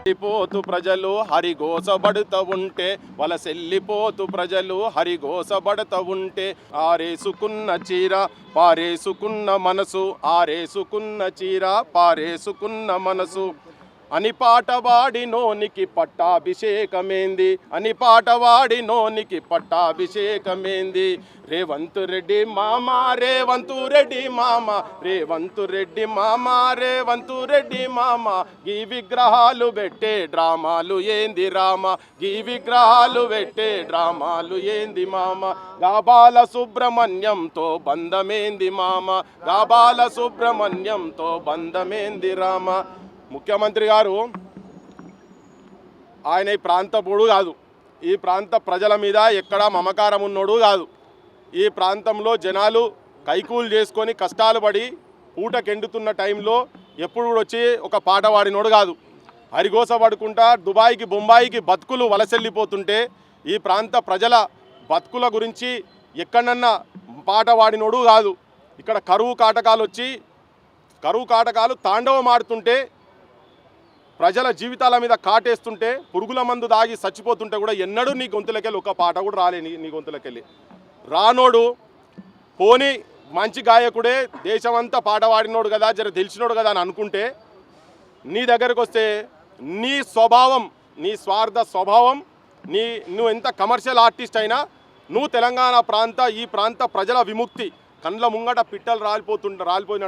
పోతు ప్రజలు హరిగోసబడుతూ ఉంటే వలసెల్లిపోతు ప్రజలు హరిగోసబడుతూ ఉంటే ఆరేసుకున్న చీర పారేసుకున్న మనసు ఆరేసుకున్న చీర పారేసుకున్న మనసు అని పాటవాడి నోనికి పట్టాభిషేకమేంది అని పాటవాడి నోనికి పట్టాభిషేకమేంది రేవంత్ రెడ్డి మామ రేవంత్ రెడ్డి మామ రేవంత్ రెడ్డి మామ రేవంత్ రెడ్డి మామ ఈ విగ్రహాలు పెట్టే డ్రామాలు ఏంది రామ ఈ విగ్రహాలు పెట్టే డ్రామాలు ఏంది మామ గాబాల సుబ్రహ్మణ్యంతో బంధమేంది మామ గాబాల సుబ్రహ్మణ్యంతో బంధమేంది రామ. ముఖ్యమంత్రి గారు ఆయన ఈ ప్రాంతపుడు కాదు, ఈ ప్రాంత ప్రజల మీద ఎక్కడా మమకారం ఉన్నోడు కాదు. ఈ ప్రాంతంలో జనాలు కైకూలు చేసుకొని కష్టాలు పడి పూటకెండుతున్న టైంలో ఎప్పుడు వచ్చి ఒక పాట పాడినోడు కాదు. హరిగోస పడుకుంటా దుబాయ్కి బొంబాయికి బతుకులు వలసెల్లిపోతుంటే ఈ ప్రాంత ప్రజల బతుకుల గురించి ఎక్కడన్నా పాట పాడినోడు కాదు. ఇక్కడ కరువు కాటకాలు తాండవం ఆడుతుంటే ప్రజల జీవితాల మీద కాటేస్తుంటే పురుగుల మందు దాగి చచ్చిపోతుంటే కూడా ఎన్నడూ నీ గొంతులకెళ్ళి ఒక పాట కూడా రాలే నీ గొంతులకెళ్ళి రానోడు. పోని మంచి గాయకుడే దేశమంతా పాట పాడినోడు కదా జర తెలిసినోడు కదా అని అనుకుంటే నీ దగ్గరకు వస్తే నీ స్వభావం నీ స్వార్థ స్వభావం నువ్వు ఎంత కమర్షియల్ ఆర్టిస్ట్ అయినా నువ్వు తెలంగాణ ఈ ప్రాంత ప్రజల విముక్తి కండ్ల ముంగట పిట్టలు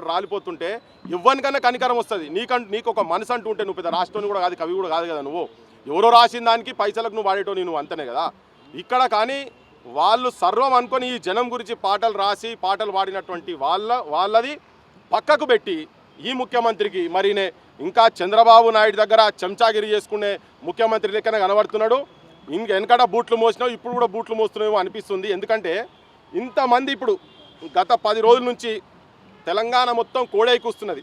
రాలిపోతుంటే ఇవ్వనికన్నా కనికరం వస్తుంది. నీకు ఒక మనసు అంటూ ఉంటే నువ్వు పెద్ద రాష్ట్రాన్ని కూడా కాదు కవి కూడా కాదు కదా, నువ్వు ఎవరో రాసిన దానికి పైసలకు నువ్వు వాడేటో నువ్వు అంతనే కదా. ఇక్కడ కానీ వాళ్ళు సర్వం అనుకొని ఈ జనం గురించి పాటలు రాసి పాటలు పాడినటువంటి వాళ్ళది పక్కకు పెట్టి ఈ ముఖ్యమంత్రికి మరినే ఇంకా చంద్రబాబు నాయుడు దగ్గర చెంచాగిరి చేసుకునే ముఖ్యమంత్రి లెక్కన కనబడుతున్నాడు. వెనకట బూట్లు మోసినావు ఇప్పుడు కూడా బూట్లు మోస్తున్నావు అనిపిస్తుంది. ఎందుకంటే ఇంతమంది ఇప్పుడు గత 10 రోజుల నుంచి తెలంగాణ మొత్తం కోడైకూస్తున్నది.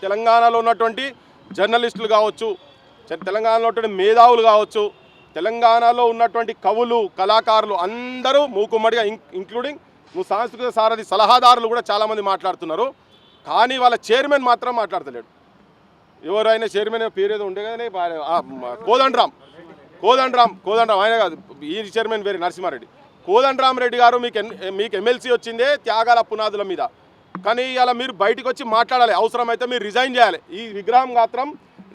తెలంగాణలో ఉన్నటువంటి జర్నలిస్టులు కావచ్చు, తెలంగాణలో ఉన్నటువంటి మేధావులు కావచ్చు, తెలంగాణలో ఉన్నటువంటి కవులు కళాకారులు అందరూ మూకుమ్మడిగా ఇంక్లూడింగ్ నువ్వు సాంస్కృతిక సారథి సలహాదారులు కూడా చాలామంది మాట్లాడుతున్నారు. కానీ వాళ్ళ చైర్మన్ మాత్రం మాట్లాడతలేడు. ఎవరైనా చైర్మన్ పేరు ఏదో ఉండే కదా కోదండరాం ఆయన కాదు, ఈ చైర్మన్ వేరే నరసింహారెడ్డి. కోదండరామరెడ్డి గారు మీకు ఎమ్మెల్సీ వచ్చిందే త్యాగాల పునాదుల మీద. కానీ ఇలా మీరు బయటకు వచ్చి మాట్లాడాలి, అవసరమైతే మీరు రిజైన్ చేయాలి. ఈ విగ్రహం మాత్రం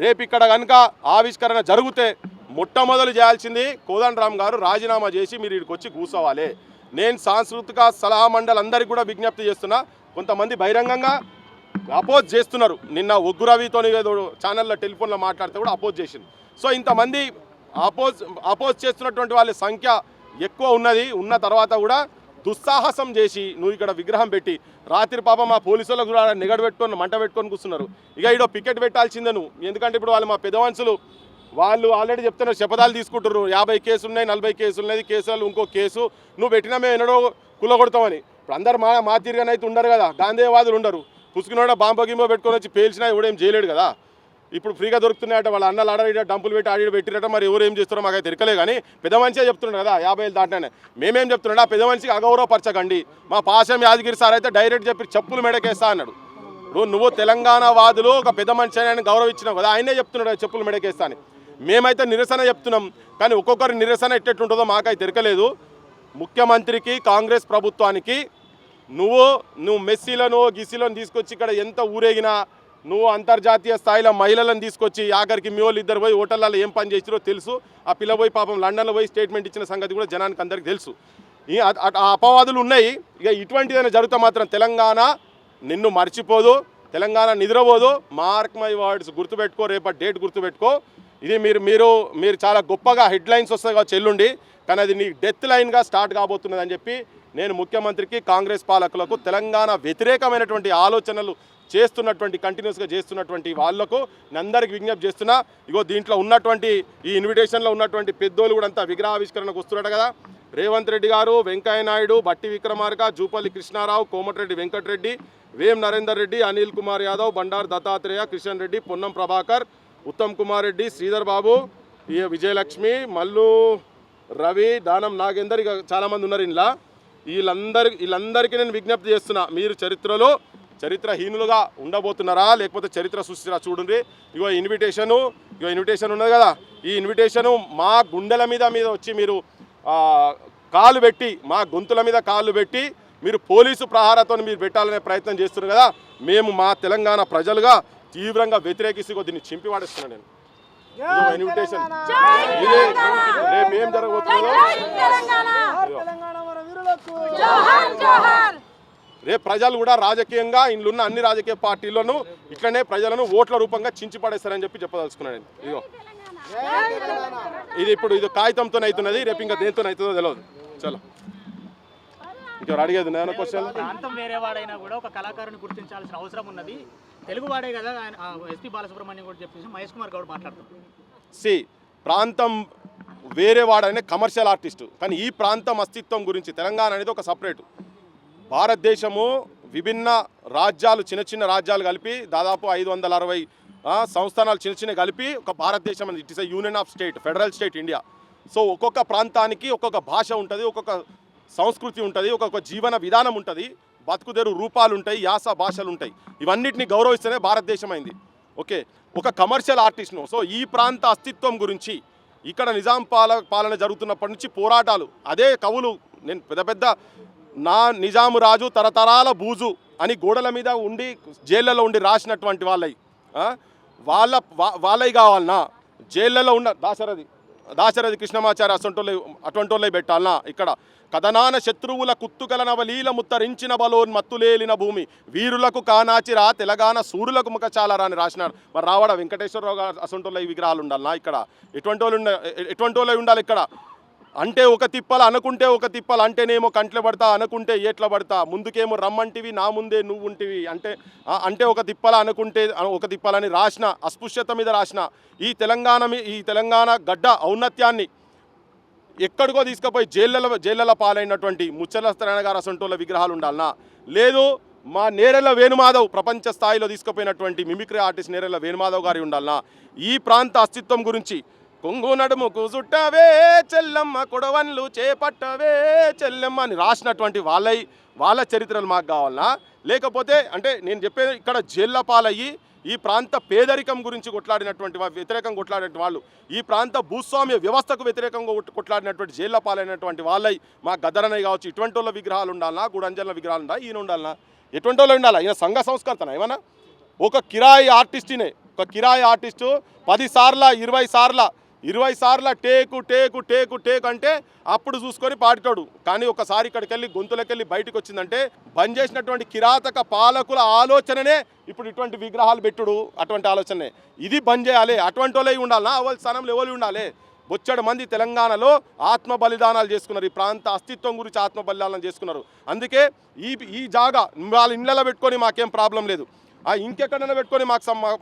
రేపు ఇక్కడ కనుక ఆవిష్కరణ జరిగితే మొట్టమొదలు చేయాల్సింది కోదండరాం గారు రాజీనామా చేసి మీరు ఇక్కడికి వచ్చి కూర్చోవాలి. నేను సాంస్కృతిక సలహా మండలి అందరికీ కూడా విజ్ఞప్తి చేస్తున్నా. కొంతమంది బహిరంగంగా అపోజ్ చేస్తున్నారు. నిన్న ఒగ్గు రవితో ఛానల్లో టెలిఫోన్లో మాట్లాడితే కూడా అపోజ్ చేసింది. సో ఇంతమంది అపోజ్ చేస్తున్నటువంటి వాళ్ళ సంఖ్య ఎక్కువ ఉన్న తర్వాత కూడా దుస్సాహసం చేసి నువ్వు ఇక్కడ విగ్రహం పెట్టి రాత్రి పాపం మా పోలీసులకు కూడా మంట పెట్టుకొని కూర్చున్నారు. ఇక ఈడో పికెట్ పెట్టాల్సిందే నువ్వు. ఎందుకంటే ఇప్పుడు వాళ్ళు మా పెద్ద మనుషులు వాళ్ళు ఆల్రెడీ చెప్తున్నారు, శపథాలు తీసుకుంటున్నారు. 50 కేసులు ఉన్నాయి, 40 కేసులు ఉన్నాయి, కేసులు ఇంకో కేసు నువ్వు పెట్టినా మేము ఎన్నడో కులగొడతామని. ఇప్పుడు అందరు మా తీరుగానే అయితే ఉండరు కదా, గాంధేయవాదులు ఉండరు. పుసుకునోడ బాంబో పెట్టుకొని వచ్చి పేల్చినా ఎవడేం చేయలేడు కదా. ఇప్పుడు ఫ్రీగా దొరుకుతున్నాయట, వాళ్ళ అన్నలు ఆడ డంపులు పెట్టి ఆడి పెట్టిరట. మరి ఎవరు ఏం చేస్తారో మాకైతే తిరకలే. కానీ పెద్ద మనిషే చెప్తున్నాడు కదా 50 దాటినానే. మేమేం చెప్తున్నాడు, ఆ పెద్ద మనిషికి అగౌరవపరచకండి. మా పాశం యాదగిరి సార్ అయితే డైరెక్ట్ చెప్పి చెప్పులు మెడకేస్తా అన్నాడు. నువ్వు తెలంగాణ వాదులు ఒక పెద్ద మనిషి అని గౌరవించినావు కదా, ఆయనే చెప్తున్నాడు చెప్పులు మెడకేస్తా అని. మేమైతే నిరసన చెప్తున్నాం, కానీ ఒక్కొక్కరి నిరసన ఎట్టెట్టుంటుందో మాకైతే తిరకలేదు. ముఖ్యమంత్రికి కాంగ్రెస్ ప్రభుత్వానికి నువ్వు మెస్సీలను గిస్సీలను తీసుకొచ్చి ఇక్కడ ఎంత ఊరేగినా, నువ్వు అంతర్జాతీయ స్థాయిలో మహిళలను తీసుకొచ్చి ఆఖరికి మీ వాళ్ళు ఇద్దరు పోయి హోటళ్ళలో ఏం పని చేసిరో తెలుసు. ఆ పిల్ల పోయి పాపం లండన్లో పోయి స్టేట్మెంట్ ఇచ్చిన సంగతి కూడా జనానికి అందరికీ తెలుసు. ఆ అపవాదులు ఉన్నాయి. ఇక ఇటువంటిదైనా జరుగుతా మాత్రం తెలంగాణ నిన్ను మర్చిపోదు, తెలంగాణ నిద్రపోదు. మార్క్ మై వర్డ్స్, గుర్తుపెట్టుకో, రేపటి డేట్ గుర్తుపెట్టుకో. ఇది మీరు చాలా గొప్పగా హెడ్లైన్స్ వస్తాయి కావచ్చు ఎల్లుండి, కానీ అది నీ డెత్ లైన్గా స్టార్ట్ కాబోతున్నదని చెప్పి నేను ముఖ్యమంత్రికి కాంగ్రెస్ పాలకులకు తెలంగాణ వ్యతిరేకమైనటువంటి ఆలోచనలు కంటిన్యూస్గా చేస్తున్నటువంటి వాళ్లకు అందరికి విజ్ఞప్తి చేస్తున్నా. ఇగో దీంట్లో ఉన్నటువంటి ఈ ఇన్విటేషన్లో ఉన్నటువంటి పెద్దోళ్ళు కూడా అంతా విగ్రహావిష్కరణకు వస్తున్నట్టు కదా. రేవంత్ రెడ్డి గారు, వెంకయ్య నాయుడు, బట్టి విక్రమార్క, జూపల్లి కృష్ణారావు, కోమటిరెడ్డి వెంకటరెడ్డి, వేం నరేందర్ రెడ్డి, అనిల్ కుమార్ యాదవ్, బండారు దత్తాత్రేయ, కిషన్ రెడ్డి, పొన్నం ప్రభాకర్, ఉత్తమ్ కుమార్ రెడ్డి, శ్రీధర్ బాబు, విజయలక్ష్మి, మల్లు రవి, దానం నాగేందర్, ఇక చాలామంది ఉన్నారు. ఇలా వీళ్ళందరికీ నేను విజ్ఞప్తి చేస్తున్నా, మీరు చరిత్రలో చరిత్రహీనులుగా ఉండబోతున్నారా లేకపోతే చరిత్ర సృష్టిరా చూడండి. ఇగో ఇన్విటేషన్ ఉన్నది కదా, ఈ ఇన్విటేషను మా గుండెల మీద వచ్చి మీరు కాలు పెట్టి మా గొంతుల మీద కాళ్ళు పెట్టి మీరు పోలీసు ప్రహారతో మీరు పెట్టాలనే ప్రయత్నం చేస్తున్నారు కదా. మేము మా తెలంగాణ ప్రజలుగా తీవ్రంగా వ్యతిరేకిస్తూ దీన్ని చింపి వాడేస్తున్నాను నేను. ఇన్విటేషన్ ఇదే రేపు ఏం జరగబోతుందో రేపు ప్రజలు కూడా రాజకీయంగా ఇండ్లున్న అన్ని రాజకీయ పార్టీలను ఇట్లనే ప్రజలను ఓట్ల రూపంగా చించి పడేస్తారని చెప్పదలుచుకున్నాను నేను. ఇదిగో ఇది కాగితంతో అవుతున్నది, రేపు ఇంకా దేంతో అవుతుందో తెలియదు. చలో ఇంకెవరు అడిగేది నేను క్వశ్చన్. ప్రాంతం వేరే వాడైనా కూడా ఒక కళాకారుని గుర్తించాల్సిన అవసరం ఉన్నది. తెలుగు వాడే కదా ఎస్పీ బాలసుబ్రహ్మణ్యం కూడా చెప్పేసి మహేష్ కుమార్ గౌడ్ మాట్లాడుతున్నారు. ప్రాంతం వేరే వాడనే కమర్షియల్ ఆర్టిస్టు, కానీ ఈ ప్రాంతం అస్తిత్వం గురించి తెలంగాణ అనేది ఒక సపరేటు. భారతదేశము విభిన్న రాజ్యాలు చిన్న రాజ్యాలు కలిపి దాదాపు 560 సంస్థానాలు చిన్న కలిపి ఒక భారతదేశం అనేది it is a union of state, federal state India. So ఒక్కొక్క ప్రాంతానికి ఒక్కొక్క భాష ఉంటుంది, ఒక్కొక్క సంస్కృతి ఉంటుంది, ఒక్కొక్క జీవన విధానం ఉంటుంది, బతుకుదేరు రూపాలు ఉంటాయి, యాస భాషలు ఉంటాయి. ఇవన్నిటిని గౌరవిస్తేనే భారతదేశం అయింది. ఓకే, ఒక కమర్షియల్ ఆర్టిస్ట్ను. సో ఈ ప్రాంత అస్తిత్వం గురించి ఇక్కడ నిజాం పాలన జరుగుతున్నప్పటి నుంచి పోరాటాలు, అదే కవులు నేను పెద్ద నా నిజాము రాజు తరతరాల బూజు అని గోడల మీద ఉండి జైళ్ళలో ఉండి రాసినటువంటి వాళ్ళవి కావాలన్నా, జైళ్ళలో ఉన్న దాశరథి కృష్ణమాచార్య అటువంటి వాళ్ళే పెట్టాలన్నా. ఇక్కడ కథనాన శత్రువుల కుత్తుకల నవలీల ముత్తరించిన బలోన్మత్తులేలిన భూమి వీరులకు కానాచిరా తెలంగాణ సూర్యులకు ముఖచాలరా అని రాసినారు. మరి రావడ వెంకటేశ్వరరావు గారు అసంటోళ్ళ విగ్రహాలు ఉండాలన్నా ఇక్కడ? ఎటువంటి వాళ్ళు ఉండాలి ఇక్కడ? అంటే ఒక తిప్పలు అనుకుంటే ఒక తిప్పలు అంటేనేమో కంట్లో పడతా, అనుకుంటే ఏట్ల పడతా, ముందుకేమో రమ్మంటివి నా ముందే నువ్వు ఉంటివి అంటే ఒక తిప్పల అనుకుంటే ఒక తిప్పలని రాసిన అస్పృశ్యత మీద రాసిన ఈ తెలంగాణ గడ్డ ఔన్నత్యాన్ని ఎక్కడికో తీసుకుపోయి జైళ్ళ పాలైనటువంటి ముచ్చల సత్యనారాయణ గారు అసంటోళ్ళ విగ్రహాలు ఉండాలనా? లేదు మా నేరెళ్ళ వేణుమాధవ్ ప్రపంచ స్థాయిలో తీసుకుపోయినటువంటి మిమిక్రీ ఆర్టిస్ట్ నేరెళ్ళ వేణుమాధవ్ గారి ఉండాలనా? ఈ ప్రాంత అస్తిత్వం గురించి కొంగు నడుముకు చుట్టవే చెల్లమ్మ కొడవన్లు చేపట్టవే చెల్లెమ్మ అని రాసినటువంటి వాళ్ళ చరిత్రలు మాకు కావాలనా? లేకపోతే అంటే నేను చెప్పేది ఇక్కడ జైళ్ళ పాలయ్యి ఈ ప్రాంత పేదరికం గురించి వ్యతిరేకంగా కొట్లాడినటువంటి వాళ్ళు, ఈ ప్రాంత భూస్వామ్య వ్యవస్థకు వ్యతిరేకంగా కొట్లాడినటువంటి జైళ్ళ పాలైనటువంటి వాళ్ళై మా గద్దరనయ్య కావచ్చు, ఇటువంటి వాళ్ళ విగ్రహాలు ఉండాలన్నా? గూడంజల విగ్రహాలు ఉండాలి? ఈయన ఉండాలన్నా? ఎటువంటి వాళ్ళు ఉండాలా? ఈయన సంఘ సంస్కర్తన ఏమన్నా? ఒక కిరాయి ఆర్టిస్టు 10 సార్ల 20 సార్ల టేకు అంటే అప్పుడు చూసుకొని పాడతాడు. కానీ ఒకసారి ఇక్కడికి వెళ్ళి గొంతులకెళ్ళి బయటకు వచ్చిందంటే బంద్ చేసినటువంటి కిరాతక పాలకుల ఆలోచననే ఇప్పుడు ఇటువంటి విగ్రహాలు పెట్టుడు, అటువంటి ఆలోచనే ఇది బంద్ చేయాలి. అటువంటి వాళ్ళే ఉండాలన్నా? వాళ్ళ స్థానంలో ఎవరు ఉండాలి? బొచ్చడు మంది తెలంగాణలో ఆత్మ బలిదానాలు చేసుకున్నారు, ఈ ప్రాంత అస్తిత్వం గురించి ఆత్మ బలిదానాలు చేసుకున్నారు. అందుకే ఈ జాగా వాళ్ళ ఇళ్ళలో పెట్టుకొని మాకేం ప్రాబ్లం లేదు, ఇంకెక్కడైనా పెట్టుకొని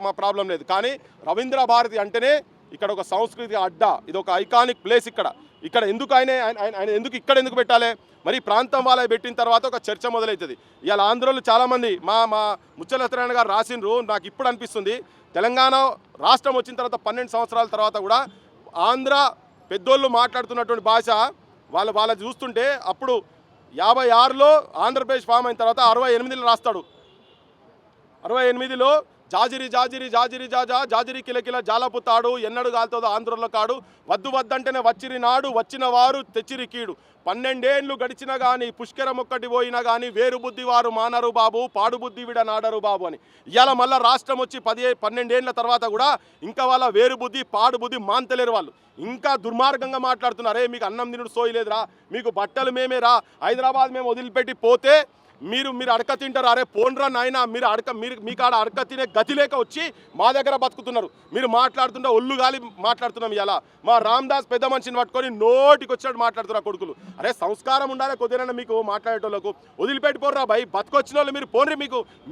మా ప్రాబ్లం లేదు. కానీ రవీంద్ర భారతి అంటేనే ఇక్కడ ఒక సంస్కృతి అడ్డ, ఇది ఒక ఐకానిక్ ప్లేస్. ఇక్కడ ఎందుకు ఆయన ఎందుకు పెట్టాలి? మరి ప్రాంతం వాళ్ళ పెట్టిన తర్వాత ఒక చర్చ మొదలవుతుంది. ఇవాళ ఆంధ్రలో చాలామంది మా ముచ్చల సత్యనారాయణ గారు రాసిండ్రు. నాకు ఇప్పుడు అనిపిస్తుంది తెలంగాణ రాష్ట్రం వచ్చిన తర్వాత 12 సంవత్సరాల తర్వాత కూడా ఆంధ్ర పెద్దోళ్ళు మాట్లాడుతున్నటువంటి భాష వాళ్ళ చూస్తుంటే అప్పుడు 56లో ఆంధ్రప్రదేశ్ ఫామ్ అయిన తర్వాత 68లో రాస్తాడు. 68లో జాజిరి జాజిరి కిలకిల జాలపుతాడు ఎన్నడు కాలుతుందో ఆంధ్రలో కాడు వద్దు వద్దంటేనే వచ్చిరి నాడు వచ్చిన వారు తెచ్చిరి కీడు 12 ఏళ్ళు గడిచినా కానీ పుష్కరం ఒక్కటి పోయినా కానీ వేరు బుద్ధి వారు మానరు బాబు పాడు బుద్ధి విడ నాడరు బాబు అని. ఇవాళ మళ్ళీ రాష్ట్రం వచ్చి 12 ఏళ్ళ తర్వాత కూడా ఇంకా వాళ్ళ వేరు బుద్ధి పాడు బుద్ధి మాంతలేరు. వాళ్ళు ఇంకా దుర్మార్గంగా మాట్లాడుతున్నారు. మీకు అన్నం తినుడు సోయలేదురా, మీకు బట్టలు మేమేరా, హైదరాబాద్ మేము వదిలిపెట్టి పోతే మీరు అడక తింటారు. అరే పోన్రా నాయన, మీ కాడ అడక తినే గతి లేక వచ్చి మా దగ్గర బతుకుతున్నారు. మీరు మాట్లాడుతుంటే ఒళ్ళు గాలి మాట్లాడుతున్నాం. ఇలా మా రామ్దాస్ పెద్ద మనిషిని పట్టుకొని నోటికి వచ్చినట్టు మాట్లాడుతున్నారు కొడుకులు. అరే సంస్కారం ఉండాలి కొద్దిగా మీకు మాట్లాడేటోళ్ళకు. వదిలిపెట్టిపోర్రా భయ్, బతుకొచ్చిన వాళ్ళు మీరు పోన్రి.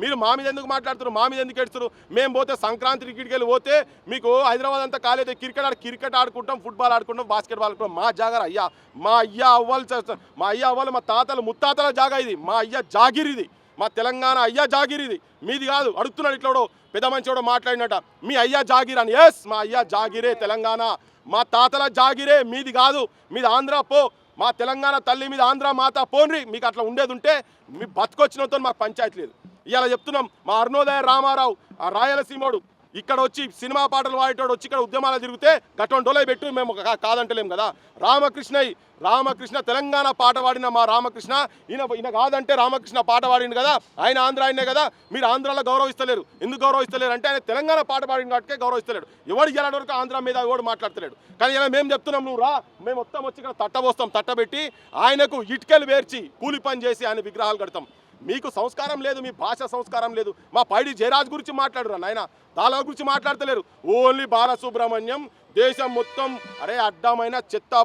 మీరు మా మీద ఎందుకు మాట్లాడుతున్నారు, మా మీద ఎందుకు ఎడుతున్నారు? మేము పోతే సంక్రాంతి క్రికెట్కి వెళ్ళి పోతే మీకు హైదరాబాద్ అంతా కాలేదు, క్రికెట్ ఆడుకుంటాం, ఫుట్బాల్ ఆడుకుంటాం, బాస్కెట్బాల్ ఆడుకుంటాం. మా జాగా అయ్యా, మా అయ్యా అవ్వాలి మా తాతలు ముత్తాతల జాగా ఇది, మా అయ్యా జాగిరిది, మా తెలంగాణ అయ్యా జాగిరిది, మీది కాదు. అడుగుతున్నాడు ఇట్లా పెద్ద మంచి మాట్లాడినట, మీ అయ్యా జాగిర్ అని. ఎస్, మా అయ్యా జాగిరే తెలంగాణ, మా తాతల జాగిరే, మీది కాదు. మీది ఆంధ్ర పో, మా తెలంగాణ తల్లి మీద ఆంధ్ర మాత పోన్రి. మీకు అట్లా ఉండేది ఉంటే మీ బతుకొచ్చినంతో మాకు పంచాయతీ లేదు. ఇవాళ చెప్తున్నాం మా అరుణోదయ రామారావు ఆ రాయలసీమోడు ఇక్కడ వచ్చి సినిమా పాటలు పాడేటోడు వచ్చి ఇక్కడ ఉద్యమాలు తిరిగితే గట్టంటోలే పెట్టు మేము కాదంటలేం కదా. రామకృష్ణ తెలంగాణ పాట పాడిన మా రామకృష్ణ ఈయన కాదంటే రామకృష్ణ పాట పాడిండు కదా, ఆయన ఆంధ్ర ఆయనే కదా, మీరు ఆంధ్రాలో గౌరవిస్తలేరు. ఎందుకు గౌరవిస్తలేరు అంటే ఆయన తెలంగాణ పాట పాడిన కాబట్టి గౌరవిస్తలేడు. ఎవడు ఇలాంటి వరకు ఆంధ్ర మీద ఎవడు మాట్లాడతలేడు. కానీ ఇలా మేము చెప్తున్నాం, నువ్వు రా, మేము మొత్తం వచ్చి ఇక్కడ తట్టబోస్తాం, తట్టబెట్టి ఆయనకు ఇటుకలు వేర్చి కూలి పని చేసి ఆయన విగ్రహాలు కడతాం. మీకు సంస్కారం లేదు, మీ భాష సంస్కారం లేదు. మా పైడి జయరాజ్ గురించి మాట్లాడరు నాయన, దాలా గురించి మాట్లాడతలేరు. ఓన్లీ బాలసుబ్రహ్మణ్యం దేశం మొత్తం అరే అడ్డమైన చెత్త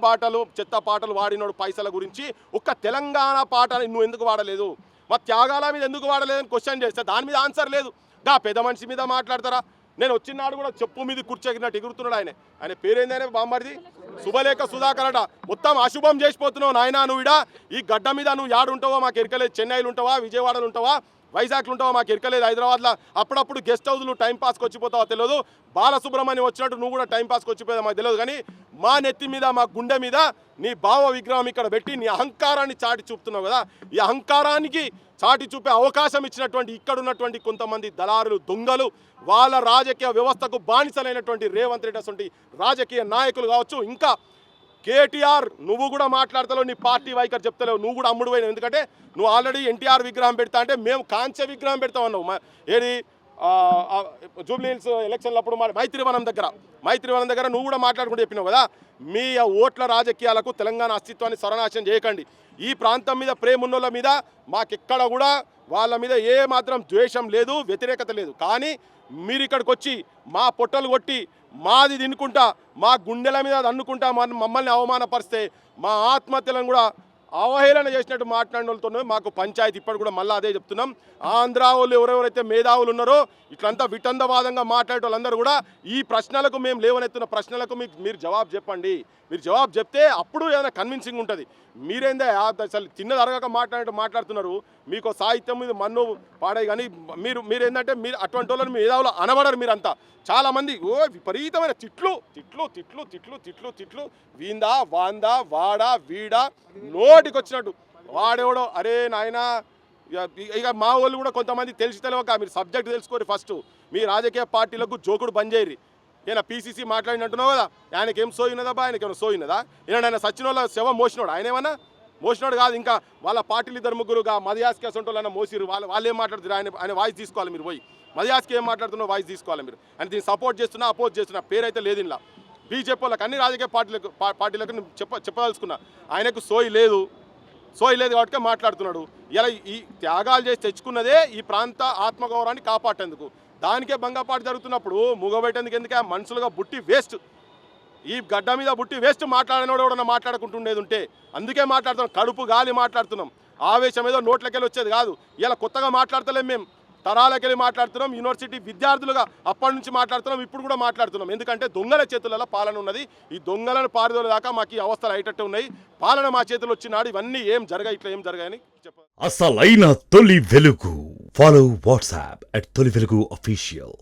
పాటలు వాడినోడు పైసల గురించి ఒక్క తెలంగాణ పాట నువ్వు ఎందుకు వాడలేదు, మా త్యాగాల మీద ఎందుకు వాడలేదని క్వశ్చన్ చేస్తే దాని మీద ఆన్సర్ లేదు. గా పెద్ద మనిషి మీద మాట్లాడతారా? నేను వచ్చినాడు కూడా చెప్పు మీద కూర్చోగినట్టు ఎగురుతున్నాడు. ఆయన పేరేందనే బామ్మడిది శుభలేఖ సుధాకర్ అట. మొత్తం అశుభం చేసిపోతున్నావు నాయన. నువ్వు ఇడా ఈ గడ్డ మీద నువ్వు యాడుంటావో మాకు ఎరకలేదు. చెన్నైలో ఉంటావా, విజయవాడలో ఉంటావా, వైజాగ్లో ఉంటావా మాకు ఎరకలేదు. హైదరాబాద్లో అప్పుడప్పుడు గెస్ట్ హౌస్లు టైంపాస్కి వచ్చిపోతావో తెలియదు. బాలసుబ్రహ్మణ్యం వచ్చినట్టు నువ్వు కూడా టైంపాస్కి వచ్చిపోయావు మాకు తెలియదు. కానీ మా నెత్తి మీద మా గుండె మీద నీ భావ విగ్రహం ఇక్కడ పెట్టి నీ అహంకారాన్ని చాటి చూపుతున్నావు కదా. ఈ అహంకారానికి చాటి చూపే అవకాశం ఇచ్చినటువంటి ఇక్కడ ఉన్నటువంటి కొంతమంది దళారులు, దొంగలు, వాళ్ళ రాజకీయ వ్యవస్థకు బానిసలైనటువంటి రేవంత్ రెడ్డి అసలు రాజకీయ నాయకులు కావచ్చు. ఇంకా కేటీఆర్ నువ్వు కూడా మాట్లాడతలేవు, నీ పార్టీ వైఖరి చెప్తలేవు, నువ్వు కూడా అమ్ముడు పోయినావు. ఎందుకంటే నువ్వు ఆల్రెడీ ఎన్టీఆర్ విగ్రహం పెడతా అంటే మేము కాంస్య విగ్రహం పెడతామన్నావు. ఏది జూబ్లీ హిల్స్ ఎలక్షన్లప్పుడు మైత్రివనం దగ్గర నువ్వు కూడా మాట్లాడుకుంటూ చెప్పినావు కదా. మీ ఓట్ల రాజకీయాలకు తెలంగాణ అస్తిత్వాన్ని సర్వనాశనం చేయకండి. ఈ ప్రాంతం మీద ప్రేమ ఉన్నోళ్ళ మీద మాకెక్కడ కూడా వాళ్ళ మీద ఏ మాత్రం ద్వేషం లేదు, వ్యతిరేకత లేదు. కానీ మీరు ఇక్కడికి వచ్చి మా పొట్టలు కొట్టి మాది తినుకుంటా మా గుండెల మీద అన్నుకుంటా మమ్మల్ని అవమానపరిస్తే మా ఆత్మహత్యలను కూడా అవహేళన చేసినట్టు మాట్లాడిన వాళ్ళతో మాకు పంచాయతీ. ఇప్పటి కూడా మళ్ళీ అదే చెప్తున్నాం. ఆంధ్ర వాళ్ళు ఎవరెవరైతే మేధావులు ఉన్నారో ఇట్లంతా వితండవాదంగా మాట్లాడే వాళ్ళందరూ కూడా ఈ ప్రశ్నలకు మేము లేవనెత్తున్న ప్రశ్నలకు మీరు జవాబు చెప్పండి. మీరు జవాబు చెప్తే అప్పుడు ఏదైనా కన్విన్సింగ్ ఉంటుంది. మీరేందే అసలు తిన్నది అరగక మాట్లాడుతున్నారు. మీకు సాహిత్యం మీద మన్ను పాడే కానీ మీరేంటంటే మీరు అటువంటి వాళ్ళని మేధావులు అనబడరు. మీరంతా చాలామంది విపరీతమైన తిట్లు వీందా వాందా వాడా వీడా నోటికి వచ్చినట్టు వాడేవాడో. అరే నాయనా, ఇక మా వాళ్ళు కూడా కొంతమంది తెలియక మీరు సబ్జెక్ట్ తెలుసుకోరు. ఫస్ట్ మీ రాజకీయ పార్టీలకు జోకుడు బంద్ చేయరు. ఈయన పీసీసీ మాట్లాడినట్టున్నావు కదా, ఆయనకేం సోయినదా, ఆయనకేమైనా సోయినదా? ఆయన సచిన వాళ్ళ శవం మోసినోడు, ఆయన ఏమన్నా మోసినోడు కాదు. ఇంకా వాళ్ళ పార్టీలు ఇద్దరు ముగ్గురుగా మదయాస్కి అసంటోళ్ళన్నా మోసిరు. వాళ్ళు ఏం మాట్లాడుతున్నారు? ఆయన వాయిస్ తీసుకోవాలి మీరు పోయి. మదయాస్కి ఏం మాట్లాడుతున్నావు వాయిస్ తీసుకోవాలి మీరు. అని దీన్ని సపోర్ట్ చేస్తున్నా అపోజ్ చేస్తున్నా పేరైతే లేదు. ఇలా బీజేపీ వాళ్ళకి అన్ని రాజకీయ పార్టీలకు చెప్పదలుచుకున్నా. ఆయనకు సోయి లేదు కాబట్టి మాట్లాడుతున్నాడు. ఇలా ఈ త్యాగాలు చేసి తెచ్చుకున్నదే ఈ ప్రాంత ఆత్మగౌరవాన్ని కాపాడేందుకు. దానికే భంగపాటు జరుగుతున్నప్పుడు మూగబెట్టేందుకు ఎందుకే మనుషులుగా బుట్టి వేస్ట్. ఈ గడ్డ మీద బుట్టి వేస్ట్ మాట్లాడినోడు ఎవడన్నా మాట్లాడుకుంటుండేది ఉంటే అందుకే మాట్లాడుతున్నాం. కడుపు గాలి మాట్లాడుతున్నాం. ఆవేశం ఏదో నోట్లకెళ్ళి వచ్చేది కాదు. ఇలా కొత్తగా మాట్లాడతలేం, మేము తరాలకెళ్ళి మాట్లాడుతున్నాం. యూనివర్సిటీ విద్యార్థులుగా అప్పటి నుంచి మాట్లాడుతున్నాం, ఇప్పుడు కూడా మాట్లాడుతున్నాం. ఎందుకంటే దొంగల చేతులలో పాలన ఉన్నది. ఈ దొంగలను పారిదోలేదాకా మాకు ఈ అవస్థలు అయ్యేటట్టు ఉన్నాయి. పాలన మా చేతులు వచ్చినాడు. ఇవన్నీ ఏం జరగాయి, ఇట్లా ఏం జరగాయని చెప్పాలి. అసలైన తొలి వెలుగు. ఫాలో వాట్సాప్ @తొలి వెలుగు official.